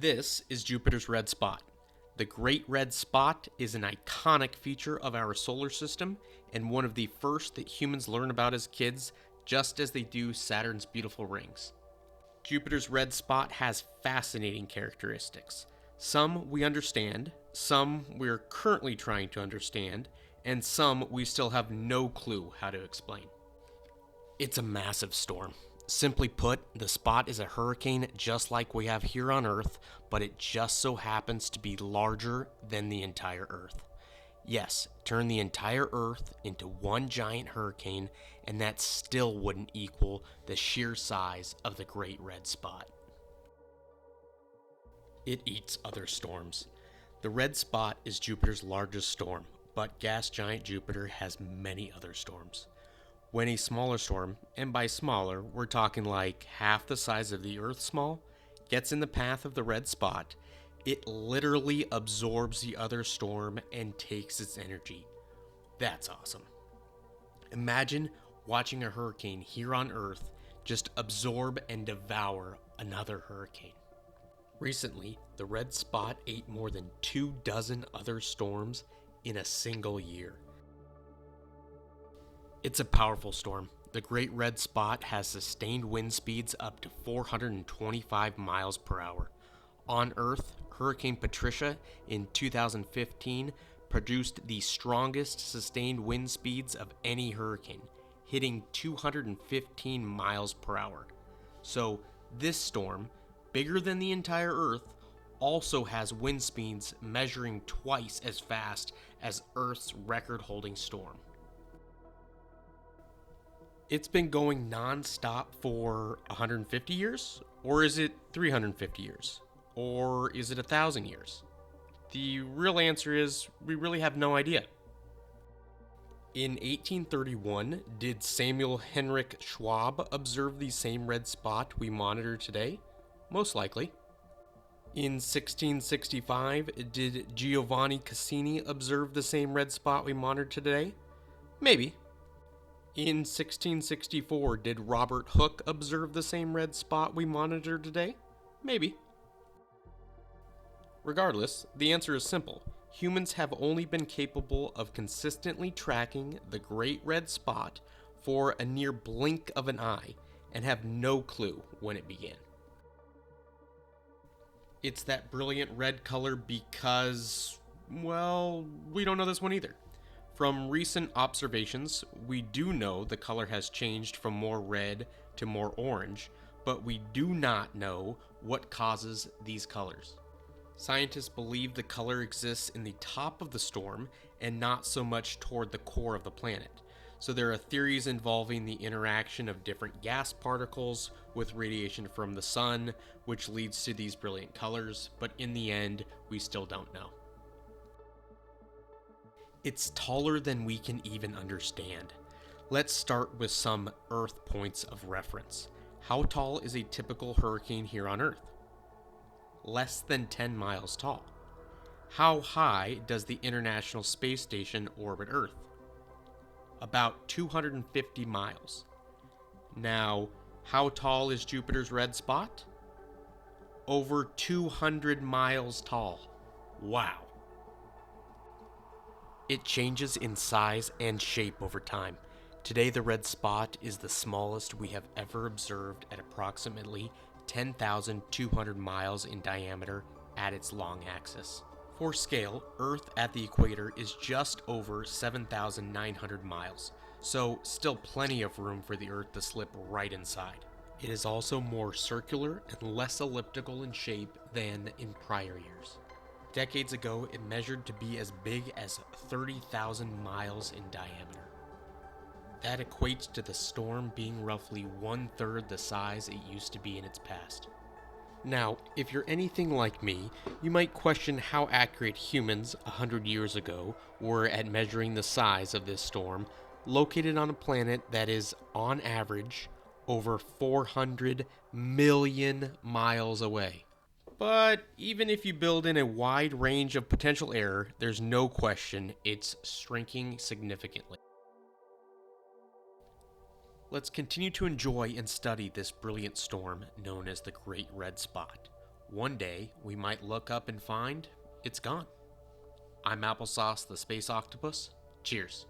This is Jupiter's red spot. The Great Red Spot is an iconic feature of our solar system and one of the first that humans learn about as kids, just as they do Saturn's beautiful rings. Jupiter's red spot has fascinating characteristics. Some we understand, some we're currently trying to understand, and some we still have no clue how to explain. It's a massive storm. Simply put, the spot is a hurricane just like we have here on Earth, but it just so happens to be larger than the entire Earth. Yes, turn the entire Earth into one giant hurricane, and that still wouldn't equal the sheer size of the Great Red Spot. It eats other storms. The red spot is Jupiter's largest storm, but gas giant Jupiter has many other storms. When a smaller storm, and by smaller, we're talking like half the size of the Earth small, gets in the path of the red spot, it literally absorbs the other storm and takes its energy. That's awesome. Imagine watching a hurricane here on Earth just absorb and devour another hurricane. Recently, the red spot ate more than 24 other storms in a single year. It's a powerful storm. The Great Red Spot has sustained wind speeds up to 425 miles per hour. On Earth, Hurricane Patricia in 2015 produced the strongest sustained wind speeds of any hurricane, hitting 215 miles per hour. So, this storm, bigger than the entire Earth, also has wind speeds measuring twice as fast as Earth's record-holding storm. It's been going non-stop for 150 years? Or is it 350 years? Or is it 1,000 years? The real answer is we really have no idea. In 1831, did Samuel Henrik Schwab observe the same red spot we monitor today? Most likely. In 1665, did Giovanni Cassini observe the same red spot we monitor today? Maybe. In 1664, did Robert Hooke observe the same red spot we monitor today? Maybe. Regardless, the answer is simple. Humans have only been capable of consistently tracking the Great Red Spot for a near blink of an eye and have no clue when it began. It's that brilliant red color because, well, we don't know this one either. From recent observations, we do know the color has changed from more red to more orange, but we do not know what causes these colors. Scientists believe the color exists in the top of the storm and not so much toward the core of the planet. So there are theories involving the interaction of different gas particles with radiation from the sun, which leads to these brilliant colors, but in the end, we still don't know. It's taller than we can even understand. Let's start with some Earth points of reference. How tall is a typical hurricane here on Earth? Less than 10 miles tall. How high does the International Space Station orbit Earth? About 250 miles. Now, how tall is Jupiter's red spot? Over 200 miles tall. Wow. It changes in size and shape over time. Today, the red spot is the smallest we have ever observed at approximately 10,200 miles in diameter at its long axis. For scale, Earth at the equator is just over 7,900 miles, so still plenty of room for the Earth to slip right inside. It is also more circular and less elliptical in shape than in prior years. Decades ago, it measured to be as big as 30,000 miles in diameter. That equates to the storm being roughly 1/3 the size it used to be in its past. Now, if you're anything like me, you might question how accurate humans 100 years ago were at measuring the size of this storm, located on a planet that is, on average, over 400 million miles away. But even if you build in a wide range of potential error, there's no question it's shrinking significantly. Let's continue to enjoy and study this brilliant storm known as the Great Red Spot. One day, we might look up and find it's gone. I'm Applesauce the Space Octopus. Cheers.